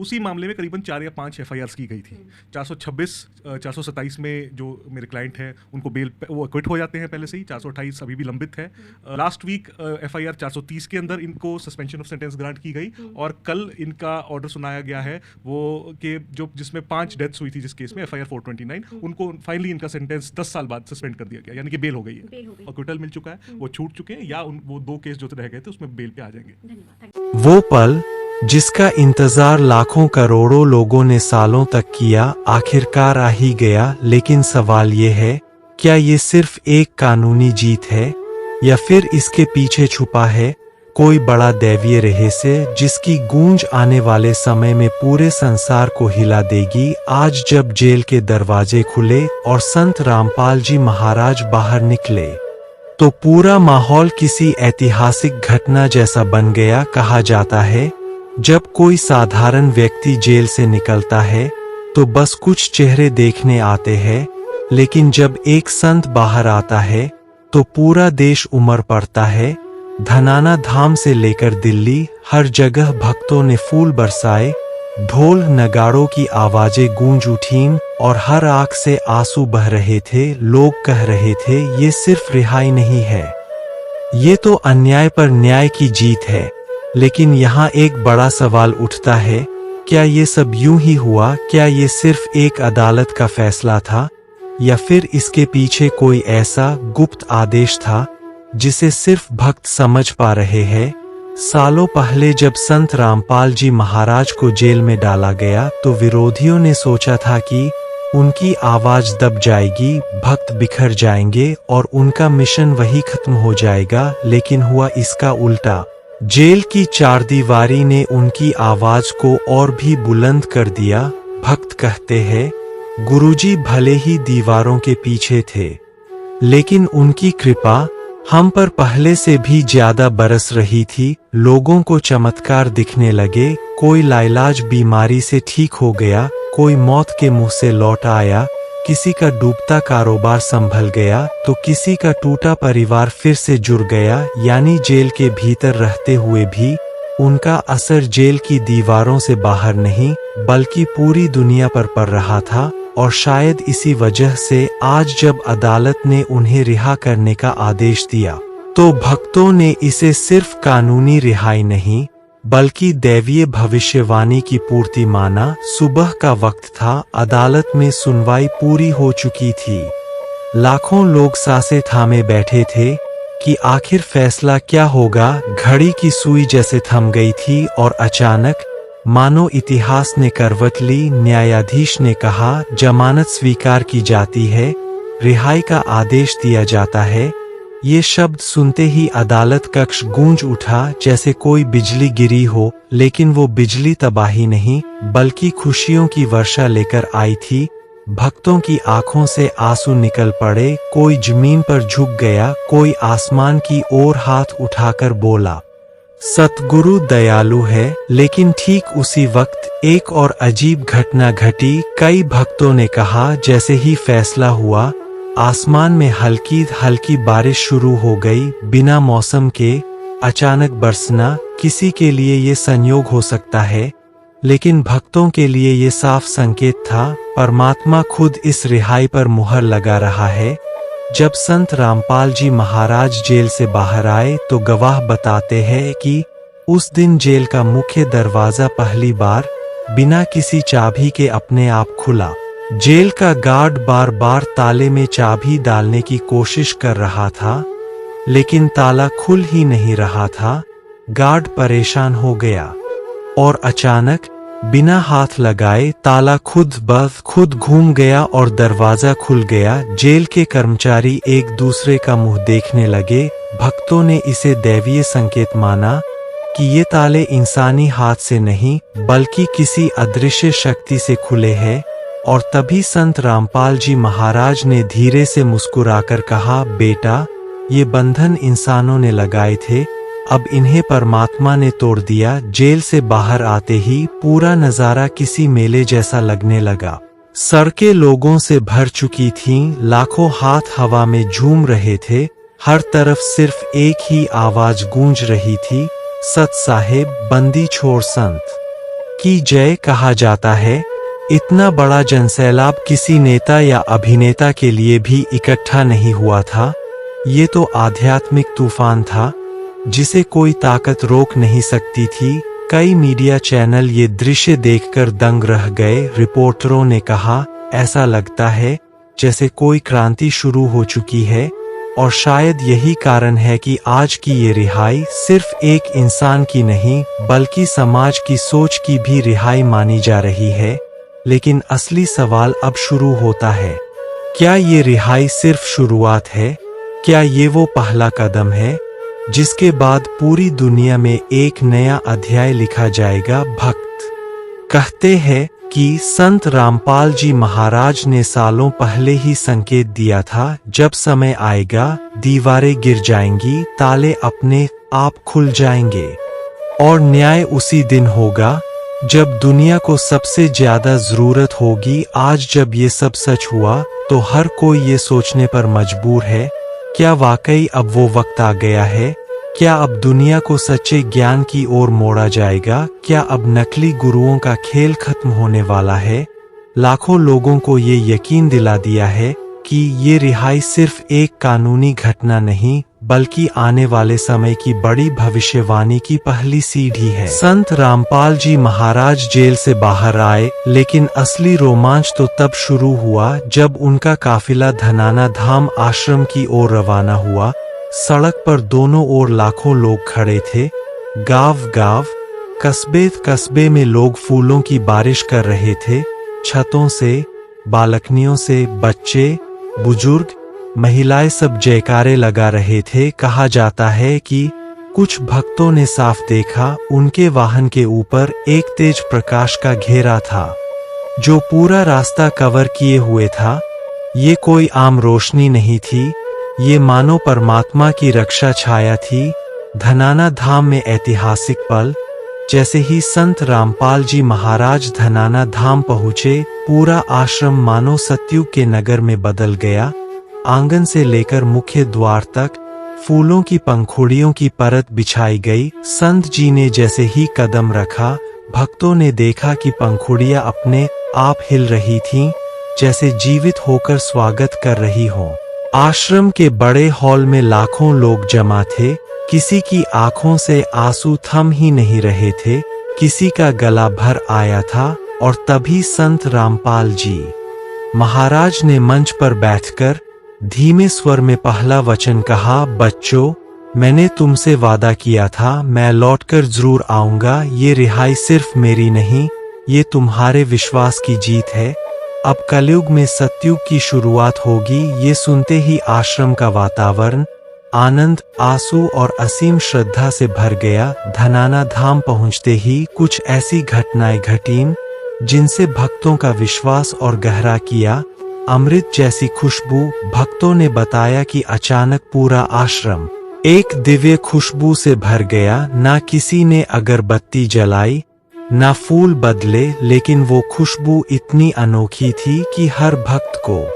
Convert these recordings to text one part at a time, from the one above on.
उसी मामले में करीबन 4 या 5 FIRs की गई थी। 426 427 में जो मेरे क्लाइंट हैं उनको बेल वो क्विट हो जाते हैं पहले से ही, 428 अभी भी लंबित है। लास्ट वीक FIR 430 के अंदर इनको सस्पेंशन ऑफ सेंटेंस ग्रांट की गई और कल इनका ऑर्डर सुनाया गया है वो कि जो जिसमें 5 डेथ्स हुई थी जिस केस में FIR 429, उनको फाइनली इनका सेंटेंस 10 साल बाद सस्पेंड कर दिया गया, यानी कि बेल हो गई है, एक्विटल मिल चुका है, वो छूट चुके हैं या वो 2 केस जो रह गए थे उसमें बेल पे आ जाएंगे। वो पल जिसका इंतजार लाखों करोड़ों लोगों ने सालों तक किया आखिरकार आ ही गया। लेकिन सवाल ये है, क्या ये सिर्फ एक कानूनी जीत है या फिर इसके पीछे छुपा है कोई बड़ा दैवीय रहस्य जिसकी गूंज आने वाले समय में पूरे संसार को हिला देगी। आज जब जेल के दरवाजे खुले और संत रामपाल जी महाराज बाहर निकले तो पूरा माहौल किसी ऐतिहासिक घटना जैसा बन गया। कहा जाता है जब कोई साधारण व्यक्ति जेल से निकलता है तो बस कुछ चेहरे देखने आते हैं, लेकिन जब एक संत बाहर आता है तो पूरा देश उमड़ पड़ता है। धनाना धाम से लेकर दिल्ली हर जगह भक्तों ने फूल बरसाए, ढोल नगाड़ों की आवाजें गूंज उठीं और हर आंख से आंसू बह रहे थे। लोग कह रहे थे ये सिर्फ रिहाई नहीं है, ये तो अन्याय पर न्याय की जीत है। लेकिन यहाँ एक बड़ा सवाल उठता है, क्या ये सब यूं ही हुआ? क्या ये सिर्फ एक अदालत का फैसला था या फिर इसके पीछे कोई ऐसा गुप्त आदेश था जिसे सिर्फ भक्त समझ पा रहे हैं? सालों पहले जब संत रामपाल जी महाराज को जेल में डाला गया तो विरोधियों ने सोचा था कि उनकी आवाज दब जाएगी, भक्त बिखर जाएंगे और उनका मिशन वही खत्म हो जाएगा। लेकिन हुआ इसका उल्टा। जेल की चारदीवारी ने उनकी आवाज को और भी बुलंद कर दिया। भक्त कहते हैं गुरुजी भले ही दीवारों के पीछे थे, लेकिन उनकी कृपा हम पर पहले से भी ज्यादा बरस रही थी। लोगों को चमत्कार दिखने लगे, कोई लाइलाज बीमारी से ठीक हो गया, कोई मौत के मुंह से लौट आया, किसी का डूबता कारोबार संभल गया तो किसी का टूटा परिवार फिर से जुड़ गया। यानी जेल के भीतर रहते हुए भी उनका असर जेल की दीवारों से बाहर नहीं बल्कि पूरी दुनिया पर पड़ रहा था। और शायद इसी वजह से आज जब अदालत ने उन्हें रिहा करने का आदेश दिया तो भक्तों ने इसे सिर्फ कानूनी रिहाई नहीं बल्कि दैवीय भविष्यवाणी की पूर्ति माना। सुबह का वक्त था, अदालत में सुनवाई पूरी हो चुकी थी। लाखों लोग सांसें थामे बैठे थे कि आखिर फैसला क्या होगा। घड़ी की सुई जैसे थम गई थी और अचानक मानो इतिहास ने करवट ली। न्यायाधीश ने कहा जमानत स्वीकार की जाती है, रिहाई का आदेश दिया जाता है। ये शब्द सुनते ही अदालत कक्ष गूंज उठा जैसे कोई बिजली गिरी हो, लेकिन वो बिजली तबाही नहीं बल्कि खुशियों की वर्षा लेकर आई थी। भक्तों की आंखों से आंसू निकल पड़े, कोई जमीन पर झुक गया, कोई आसमान की ओर हाथ उठाकर बोला सतगुरु दयालु है। लेकिन ठीक उसी वक्त एक और अजीब घटना घटी। कई भक्तों ने कहा जैसे ही फैसला हुआ आसमान में हल्की हल्की बारिश शुरू हो गई, बिना मौसम के अचानक बरसना। किसी के लिए ये संयोग हो सकता है, लेकिन भक्तों के लिए ये साफ संकेत था परमात्मा खुद इस रिहाई पर मुहर लगा रहा है। जब संत रामपाल जी महाराज जेल से बाहर आए तो गवाह बताते हैं कि उस दिन जेल का मुख्य दरवाजा पहली बार बिना किसी चाबी के अपने आप खुला। जेल का गार्ड बार बार ताले में चाबी डालने की कोशिश कर रहा था, लेकिन ताला खुल ही नहीं रहा था। गार्ड परेशान हो गया और अचानक बिना हाथ लगाए ताला खुद ब खुद घूम गया और दरवाजा खुल गया। जेल के कर्मचारी एक दूसरे का मुंह देखने लगे। भक्तों ने इसे दैवीय संकेत माना कि ये ताले इंसानी हाथ से नहीं बल्कि किसी अदृश्य शक्ति से खुले हैं। और तभी संत रामपाल जी महाराज ने धीरे से मुस्कुराकर कहा, बेटा, ये बंधन इंसानों ने लगाए थे, अब इन्हें परमात्मा ने तोड़ दिया। जेल से बाहर आते ही पूरा नजारा किसी मेले जैसा लगने लगा। सड़कें लोगों से भर चुकी थीं, लाखों हाथ हवा में झूम रहे थे। हर तरफ सिर्फ एक ही आवाज गूंज रही थी, सत साहेब, बंदी छोड़ संत। की जय कहा जाता है। इतना बड़ा जनसैलाब किसी नेता या अभिनेता के लिए भी इकट्ठा नहीं हुआ था। ये तो आध्यात्मिक तूफान था जिसे कोई ताकत रोक नहीं सकती थी। कई मीडिया चैनल ये दृश्य देखकर दंग रह गए। रिपोर्टरों ने कहा, ऐसा लगता है जैसे कोई क्रांति शुरू हो चुकी है, और शायद यही कारण है कि आज की ये रिहाई सिर्फ एक इंसान की नहीं बल्कि समाज की सोच की भी रिहाई मानी जा रही है। लेकिन असली सवाल अब शुरू होता है, क्या ये रिहाई सिर्फ शुरुआत है? क्या ये वो पहला कदम है जिसके बाद पूरी दुनिया में एक नया अध्याय लिखा जाएगा? भक्त कहते हैं कि संत रामपाल जी महाराज ने सालों पहले ही संकेत दिया था, जब समय आएगा दीवारें गिर जाएंगी, ताले अपने आप खुल जाएंगे, और न्याय उसी दिन होगा जब दुनिया को सबसे ज्यादा जरूरत होगी। आज जब ये सब सच हुआ तो हर कोई ये सोचने पर मजबूर है, क्या वाकई अब वो वक्त आ गया है? क्या अब दुनिया को सच्चे ज्ञान की ओर मोड़ा जाएगा? क्या अब नकली गुरुओं का खेल खत्म होने वाला है? लाखों लोगों को ये यकीन दिला दिया है कि ये रिहाई सिर्फ एक कानूनी घटना नहीं बल्कि आने वाले समय की बड़ी भविष्यवाणी की पहली सीढ़ी है। संत रामपाल जी महाराज जेल से बाहर आए, लेकिन असली रोमांच तो तब शुरू हुआ जब उनका काफिला धनाना धाम आश्रम की ओर रवाना हुआ। सड़क पर दोनों ओर लाखों लोग खड़े थे। गांव-गांव, कस्बे में लोग फूलों की बारिश कर रहे थे। छतों से, बालकनियों से बच्चे, बुजुर्ग, महिलाएं सब जयकारे लगा रहे थे। कहा जाता है कि कुछ भक्तों ने साफ देखा, उनके वाहन के ऊपर एक तेज प्रकाश का घेरा था जो पूरा रास्ता कवर किए हुए था। ये कोई आम रोशनी नहीं थी, ये मानो परमात्मा की रक्षा छाया थी। धनाना धाम में ऐतिहासिक पल। जैसे ही संत रामपाल जी महाराज धनाना धाम पहुँचे, पूरा आश्रम मानो सतयुग के नगर में बदल गया। आंगन से लेकर मुख्य द्वार तक फूलों की पंखुड़ियों की परत बिछाई गई। संत जी ने जैसे ही कदम रखा, भक्तों ने देखा कि पंखुड़ियां अपने आप हिल रही थीं, जैसे जीवित होकर स्वागत कर रही हों। आश्रम के बड़े हॉल में लाखों लोग जमा थे। किसी की आंखों से आंसू थम ही नहीं रहे थे, किसी का गला भर आया था। और तभी संत रामपाल जी महाराज ने मंच पर बैठकर धीमे स्वर में पहला वचन कहा, बच्चों, मैंने तुमसे वादा किया था, मैं लौटकर जरूर आऊंगा। ये रिहाई सिर्फ मेरी नहीं, ये तुम्हारे विश्वास की जीत है। अब कलयुग में सतयुग की शुरुआत होगी। ये सुनते ही आश्रम का वातावरण आनंद, आंसू और असीम श्रद्धा से भर गया। धनाना धाम पहुंचते ही कुछ ऐसी घटनाएं घटीं जिनसे भक्तों का विश्वास और गहरा किया। अमृत जैसी खुशबू। भक्तों ने बताया कि अचानक पूरा आश्रम एक दिव्य खुशबू से भर गया। ना किसी ने अगरबत्ती जलाई, ना फूल बदले, लेकिन वो खुशबू इतनी अनोखी थी कि हर भक्त को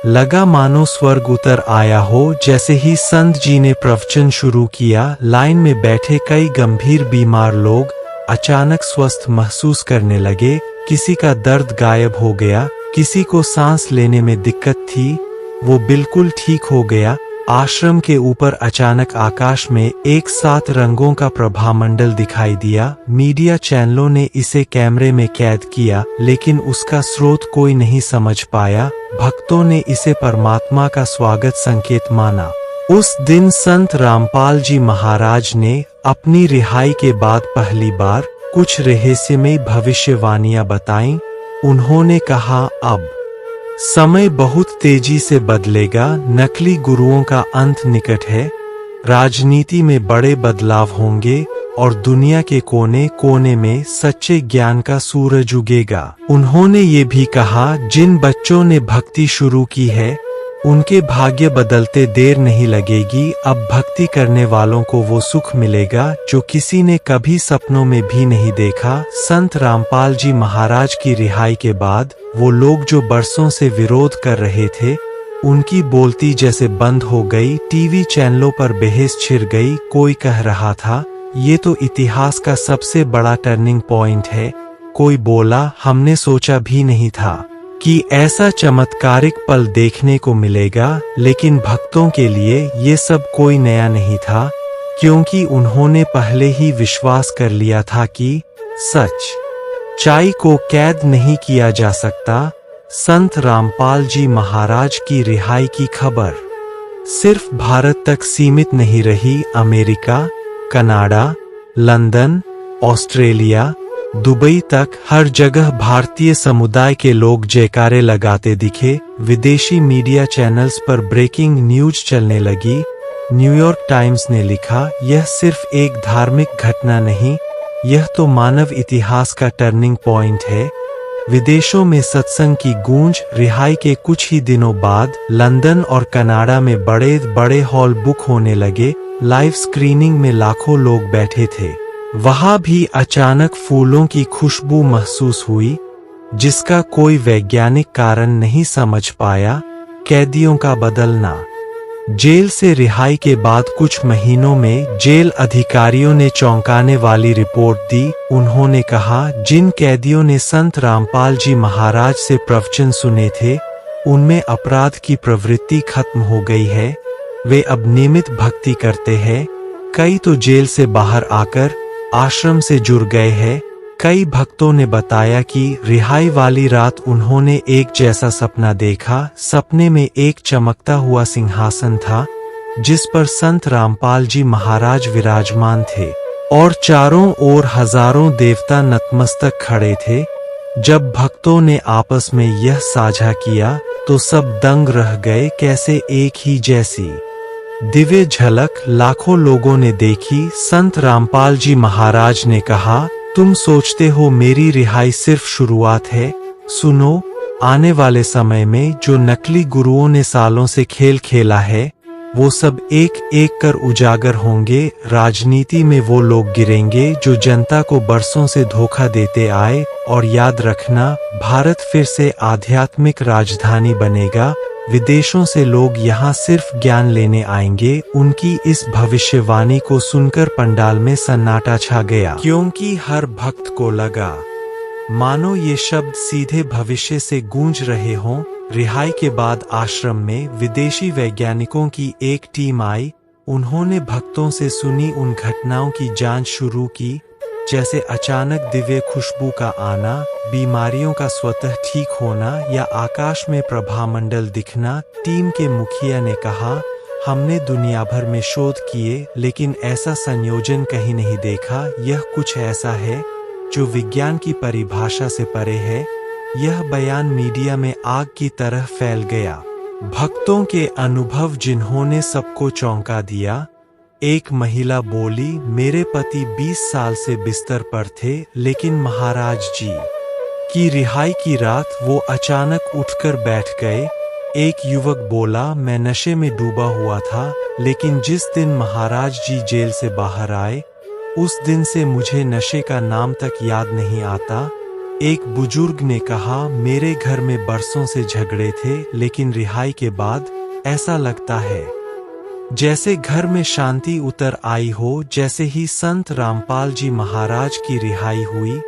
लगा मानो स्वर्ग उतर आया हो। जैसे ही संत जी ने प्रवचन शुरू किया, लाइन में बैठे कई गंभीर बीमार लोग अचानक स्वस्थ महसूस करने लगे। किसी का दर्द गायब हो गया, किसी को सांस लेने में दिक्कत थी, वो बिल्कुल ठीक हो गया। आश्रम के ऊपर अचानक आकाश में एक सात रंगों का प्रभामंडल दिखाई दिया। मीडिया चैनलों ने इसे कैमरे में कैद किया, लेकिन उसका स्रोत कोई नहीं समझ पाया। भक्तों ने इसे परमात्मा का स्वागत संकेत माना। उस दिन संत रामपाल जी महाराज ने अपनी रिहाई के बाद पहली बार कुछ रहस्यमयी भविष्यवाणियां बताईं। उन्होंने कहा, अब समय बहुत तेजी से बदलेगा, नकली गुरुओं का अंत निकट है, राजनीति में बड़े बदलाव होंगे और दुनिया के कोने कोने में सच्चे ज्ञान का सूरज उगेगा। उन्होंने ये भी कहा, जिन बच्चों ने भक्ति शुरू की है उनके भाग्य बदलते देर नहीं लगेगी। अब भक्ति करने वालों को वो सुख मिलेगा जो किसी ने कभी सपनों में भी नहीं देखा। संत रामपाल जी महाराज की रिहाई के बाद वो लोग जो बरसों से विरोध कर रहे थे, उनकी बोलती जैसे बंद हो गई। टीवी चैनलों पर बहस छिड़ गई। कोई कह रहा था, ये तो इतिहास का सबसे बड़ा टर्निंग पॉइंट है। कोई बोला, हमने सोचा भी नहीं था कि ऐसा चमत्कारिक पल देखने को मिलेगा, लेकिन भक्तों के लिए ये सब कोई नया नहीं था, क्योंकि उन्होंने पहले ही विश्वास कर लिया था कि सच्चाई को कैद नहीं किया जा सकता। संत रामपाल जी महाराज की रिहाई की खबर सिर्फ भारत तक सीमित नहीं रही। America, Canada, London, Australia, Dubai तक हर जगह भारतीय समुदाय के लोग जयकारे लगाते दिखे। विदेशी मीडिया चैनल्स पर ब्रेकिंग न्यूज चलने लगी। न्यूयॉर्क टाइम्स ने लिखा, यह सिर्फ एक धार्मिक घटना नहीं, यह तो मानव इतिहास का टर्निंग पॉइंट है। विदेशों में सत्संग की गूंज। रिहाई के कुछ ही दिनों बाद लंदन और कनाडा में बड़े बड़े हॉल बुक होने लगे। लाइव स्क्रीनिंग में लाखों लोग बैठे थे। वहां भी अचानक फूलों की खुशबू महसूस हुई, जिसका कोई वैज्ञानिक कारण नहीं समझ पाया। कैदियों का बदलना। जेल से रिहाई के बाद कुछ महीनों में जेल अधिकारियों ने चौंकाने वाली रिपोर्ट दी। उन्होंने कहा, जिन कैदियों ने संत रामपाल जी महाराज से प्रवचन सुने थे, उनमें अपराध की प्रवृत्ति खत्म हो गई है। वे अब नियमित भक्ति करते हैं। कई तो जेल से बाहर आकर आश्रम से जुड़ गए हैं। कई भक्तों ने बताया कि रिहाई वाली रात उन्होंने एक जैसा सपना देखा। सपने में एक चमकता हुआ सिंहासन था, जिस पर संत रामपाल जी महाराज विराजमान थे और चारों ओर हजारों देवता नतमस्तक खड़े थे। जब भक्तों ने आपस में यह साझा किया तो सब दंग रह गए। कैसे एक ही जैसी दिव्य झलक लाखों लोगों ने देखी। संत रामपाल जी महाराज ने कहा, तुम सोचते हो मेरी रिहाई सिर्फ शुरुआत है? सुनो, आने वाले समय में जो नकली गुरुओं ने सालों से खेल खेला है, वो सब एक एक कर उजागर होंगे। राजनीति में वो लोग गिरेंगे जो जनता को बरसों से धोखा देते आए। और याद रखना, भारत फिर से आध्यात्मिक राजधानी बनेगा। विदेशों से लोग यहाँ सिर्फ ज्ञान लेने आएंगे। उनकी इस भविष्यवाणी को सुनकर पंडाल में सन्नाटा छा गया, क्योंकि हर भक्त को लगा मानो ये शब्द सीधे भविष्य से गूंज रहे हों। रिहाई के बाद आश्रम में विदेशी वैज्ञानिकों की एक टीम आई। उन्होंने भक्तों से सुनी उन घटनाओं की जांच शुरू की, जैसे अचानक दिव्य खुशबू का आना, बीमारियों का स्वतः ठीक होना या आकाश में प्रभामंडल दिखना। टीम के मुखिया ने कहा, हमने दुनिया भर में शोध किए, लेकिन ऐसा संयोजन कहीं नहीं देखा। यह कुछ ऐसा है जो विज्ञान की परिभाषा से परे है। यह बयान मीडिया में आग की तरह फैल गया। भक्तों के अनुभव जिन्होंने सबको चौंका दिया। एक महिला बोली, मेरे पति 20 साल से बिस्तर पर थे, लेकिन महाराज जी की रिहाई की रात वो अचानक उठकर बैठ गए। एक युवक बोला, मैं नशे में डूबा हुआ था, लेकिन जिस दिन महाराज जी जेल से बाहर आए, उस दिन से मुझे नशे का नाम तक याद नहीं आता। एक बुजुर्ग ने कहा, मेरे घर में बरसों से झगड़े थे, लेकिन रिहाई के बाद ऐसा लगता है जैसे घर में शांति उतर आई हो। जैसे ही संत रामपाल जी महाराज की रिहाई हुई,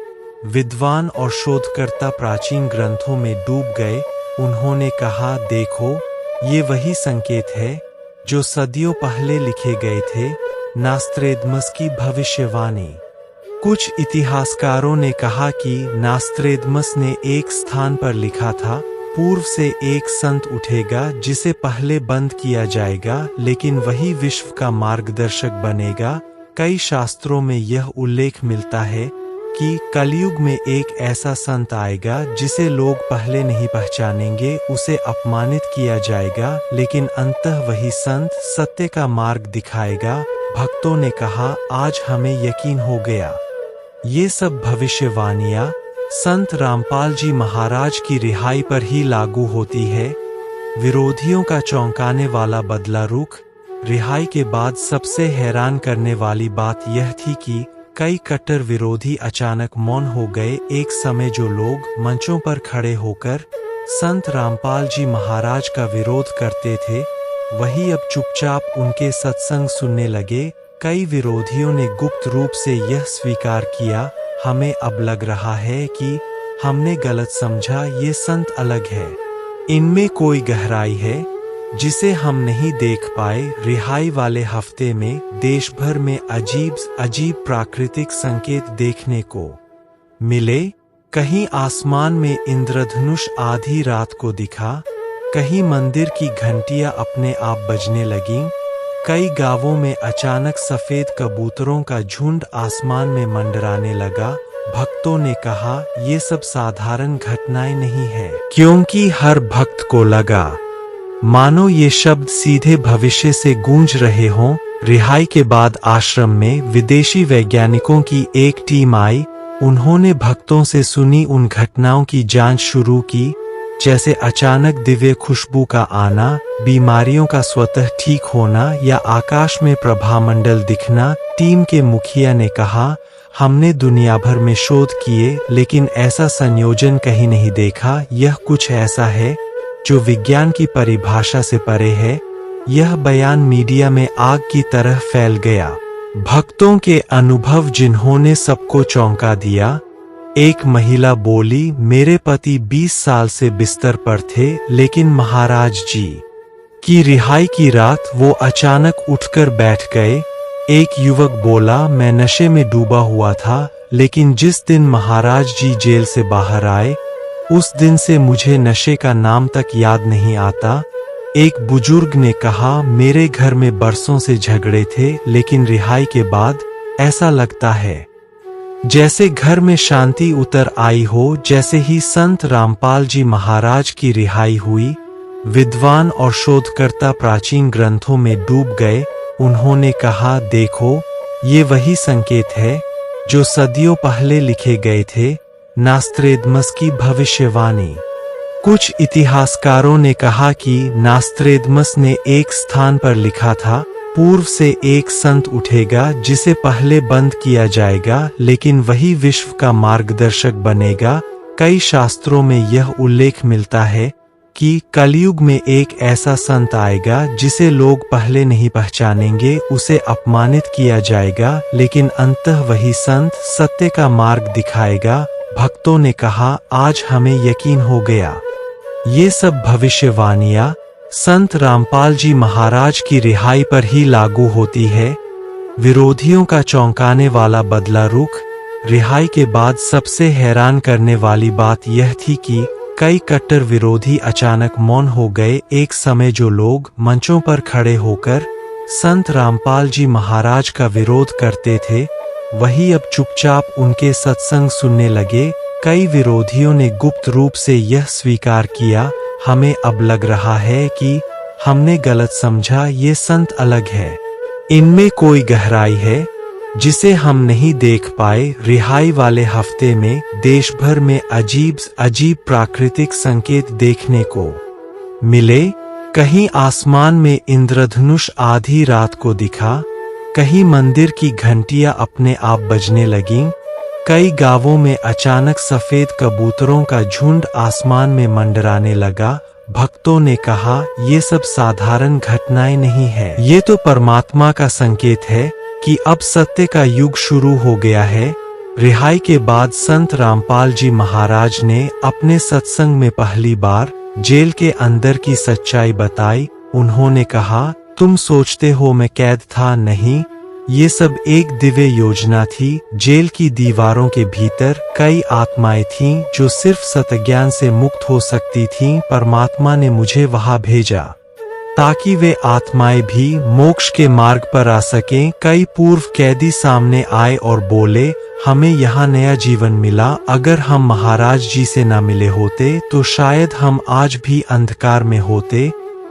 विद्वान और शोधकर्ता प्राचीन ग्रंथों में डूब गए। उन्होंने कहा, देखो, ये वही संकेत है जो सदियों पहले लिखे गए थे, नास्त्रेदमस की भविष्यवाणी। कुछ इतिहासकारों ने कहा कि नास्त्रेदमस ने एक स्थान पर लिखा था, पूर्व से एक संत उठेगा जिसे पहले बंद किया जाएगा, लेकिन वही विश्व का मार्गदर्शक बनेगा। कई शास्त्रों में यह उल्लेख मिलता है कि कलयुग में एक ऐसा संत आएगा जिसे लोग पहले नहीं पहचानेंगे, उसे अपमानित किया जाएगा, लेकिन अंततः वही संत सत्य का मार्ग दिखाएगा। भक्तों ने कहा, आज हमें यकीन हो गया। ये सब भविष्यवाणियां संत रामपाल जी महाराज की रिहाई पर ही लागू होती है। विरोधियों का चौंकाने वाला बदला रुख। रिहाई के बाद सबसे हैरान करने वाली बात यह थी कि कई कट्टर विरोधी अचानक मौन हो गए। एक समय जो लोग मंचों पर खड़े होकर संत रामपाल जी महाराज का विरोध करते थे, वही अब चुपचाप उनके सत्संग सुनने लगे। कई विरोधियों ने गुप्त रूप से यह स्वीकार किया, हमें अब लग रहा है कि हमने गलत समझा, ये संत अलग है। इनमें कोई गहराई है जिसे हम नहीं देख पाए। रिहाई वाले हफ्ते में देश भर में अजीब अजीब प्राकृतिक संकेत देखने को मिले। कहीं आसमान में इंद्रधनुष आधी रात को दिखा, कहीं मंदिर की घंटियां अपने आप बजने लगीं, कई गांवों में अचानक सफेद कबूतरों का झुंड आसमान में मंडराने लगा। भक्तों ने कहा ये सब साधारण घटनाएं नहीं है, क्योंकि हर भक्त को लगा मानो ये शब्द सीधे भविष्य से गूंज रहे हों। रिहाई के बाद आश्रम में विदेशी वैज्ञानिकों की एक टीम आई। उन्होंने भक्तों से सुनी उन घटनाओं की जांच शुरू की, जैसे अचानक दिव्य खुशबू का आना, बीमारियों का स्वतः ठीक होना या आकाश में प्रभामंडल दिखना। टीम के मुखिया ने कहा हमने दुनिया भर में शोध किए, लेकिन ऐसा संयोजन कहीं नहीं देखा। यह कुछ ऐसा है जो विज्ञान की परिभाषा से परे है। यह बयान मीडिया में आग की तरह फैल गया। भक्तों के अनुभव जिन्होंने सबको चौंका दिया। एक महिला बोली, मेरे पति 20 साल से बिस्तर पर थे, लेकिन महाराज जी की रिहाई की रात वो अचानक उठकर बैठ गए। एक युवक बोला, मैं नशे में डूबा हुआ था, लेकिन जिस दिन महाराज जी जेल से बाहर आए उस दिन से मुझे नशे का नाम तक याद नहीं आता। एक बुजुर्ग ने कहा, मेरे घर में बरसों से झगड़े थे, लेकिन रिहाई के बाद ऐसा लगता है जैसे घर में शांति उतर आई हो। जैसे ही संत रामपाल जी महाराज की रिहाई हुई, विद्वान और शोधकर्ता प्राचीन ग्रंथों में डूब गए। उन्होंने कहा, देखो ये वही संकेत है जो सदियों पहले लिखे गए थे, नास्त्रेदमस की भविष्यवाणी। कुछ इतिहासकारों ने कहा कि नास्त्रेदमस ने एक स्थान पर लिखा था, पूर्व से एक संत उठेगा जिसे पहले बंद किया जाएगा, लेकिन वही विश्व का मार्गदर्शक बनेगा। कई शास्त्रों में यह उल्लेख मिलता है कि कलयुग में एक ऐसा संत आएगा जिसे लोग पहले नहीं पहचानेंगे, उसे अपमानित किया जाएगा, लेकिन अंततः वही संत सत्य का मार्ग दिखाएगा। भक्तों ने कहा, आज हमें यकीन हो गया। ये सब भविष्यवाणियां संत रामपाल जी महाराज की रिहाई पर ही लागू होती है। विरोधियों का चौंकाने वाला बदला रुख। रिहाई के बाद सबसे हैरान करने वाली बात यह थी कि कई कट्टर विरोधी अचानक मौन हो गए। एक समय जो लोग मंचों पर खड़े होकर संत रामपाल जी महाराज का विरोध करते थे, वही अब चुपचाप उनके सत्संग सुनने लगे। कई विरोधियों ने गुप्त रूप से यह स्वीकार किया, हमें अब लग रहा है कि हमने गलत समझा, ये संत अलग है। इनमें कोई गहराई है जिसे हम नहीं देख पाए। रिहाई वाले हफ्ते में देश भर में अजीब अजीब प्राकृतिक संकेत देखने को मिले। कहीं आसमान में इंद्रधनुष आधी रात को दिखा, कहीं मंदिर की घंटियां अपने आप बजने लगीं, कई गांवों में अचानक सफेद कबूतरों का झुंड आसमान में मंडराने लगा। भक्तों ने कहा, ये सब साधारण घटनाएं नहीं है, ये तो परमात्मा का संकेत है कि अब सत्य का युग शुरू हो गया है। रिहाई के बाद संत रामपाल जी महाराज ने अपने सत्संग में पहली बार जेल के अंदर की सच्चाई बताई। उन्होंने कहा, तुम सोचते हो मैं कैद था, नहीं, ये सब एक दिव्य योजना थी। जेल की दीवारों के भीतर कई आत्माएं थीं जो सिर्फ सतज्ञान से मुक्त हो सकती थीं। परमात्मा ने मुझे वहां भेजा ताकि वे आत्माएं भी मोक्ष के मार्ग पर आ सकें। कई पूर्व कैदी सामने आए और बोले, हमें यहाँ नया जीवन मिला। अगर हम महाराज जी से न मिले होते तो शायद हम आज भी अंधकार में होते।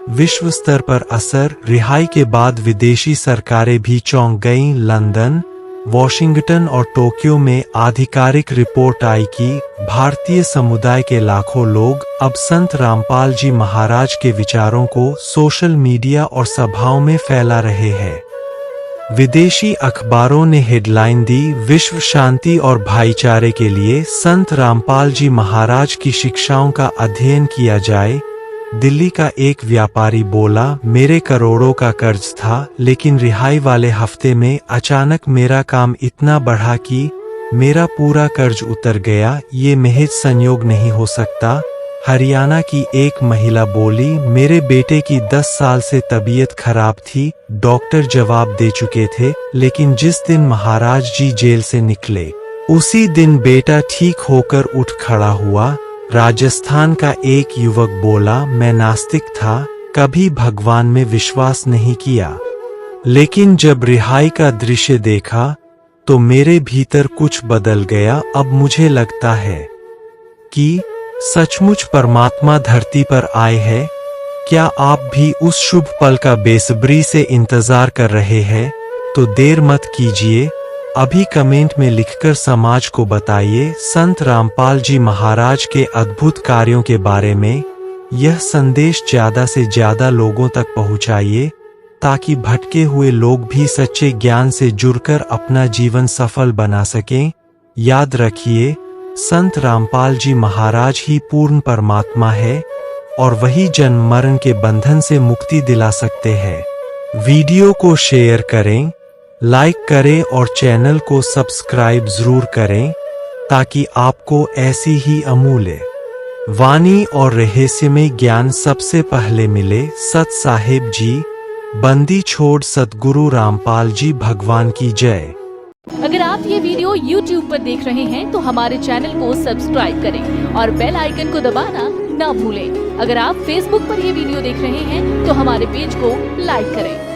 विश्व स्तर पर असर। रिहाई के बाद विदेशी सरकारें भी चौंक गईं। लंदन, वॉशिंगटन और टोक्यो में आधिकारिक रिपोर्ट आई कि भारतीय समुदाय के लाखों लोग अब संत रामपाल जी महाराज के विचारों को सोशल मीडिया और सभाओं में फैला रहे हैं। विदेशी अखबारों ने हेडलाइन दी, विश्व शांति और भाईचारे के लिए संत रामपाल जी महाराज की शिक्षाओं का अध्ययन किया जाए। दिल्ली का एक व्यापारी बोला, मेरे करोड़ों का कर्ज था, लेकिन रिहाई वाले हफ्ते में अचानक मेरा काम इतना बढ़ा कि मेरा पूरा कर्ज उतर गया। ये महज संयोग नहीं हो सकता। हरियाणा की एक महिला बोली, मेरे बेटे की 10 साल से तबीयत खराब थी, डॉक्टर जवाब दे चुके थे, लेकिन जिस दिन महाराज जी जेल से निकले उसी दिन बेटा ठीक होकर उठ खड़ा हुआ। राजस्थान का एक युवक बोला, मैं नास्तिक था, कभी भगवान में विश्वास नहीं किया, लेकिन जब रिहाई का दृश्य देखा तो मेरे भीतर कुछ बदल गया। अब मुझे लगता है कि सचमुच परमात्मा धरती पर आए हैं। क्या आप भी उस शुभ पल का बेसब्री से इंतजार कर रहे हैं? तो देर मत कीजिए, अभी कमेंट में लिखकर समाज को बताइए संत रामपाल जी महाराज के अद्भुत कार्यों के बारे में। यह संदेश ज्यादा से ज्यादा लोगों तक पहुंचाइए ताकि भटके हुए लोग भी सच्चे ज्ञान से जुड़कर अपना जीवन सफल बना सकें। याद रखिए, संत रामपाल जी महाराज ही पूर्ण परमात्मा है और वही जन्म मरण के बंधन से मुक्ति दिला सकते हैं। वीडियो को शेयर करें, लाइक करें और चैनल को सब्सक्राइब जरूर करें ताकि आपको ऐसी ही अमूल्य वाणी और रहस्यमय ज्ञान सबसे पहले मिले। सत साहिब जी, बंदी छोड़ सतगुरु रामपाल जी भगवान की जय। अगर आप ये वीडियो YouTube पर देख रहे हैं तो हमारे चैनल को सब्सक्राइब करें और बेल आइकन को दबाना ना भूलें। अगर आप Facebook पर ये वीडियो देख रहे हैं तो हमारे पेज को लाइक करें।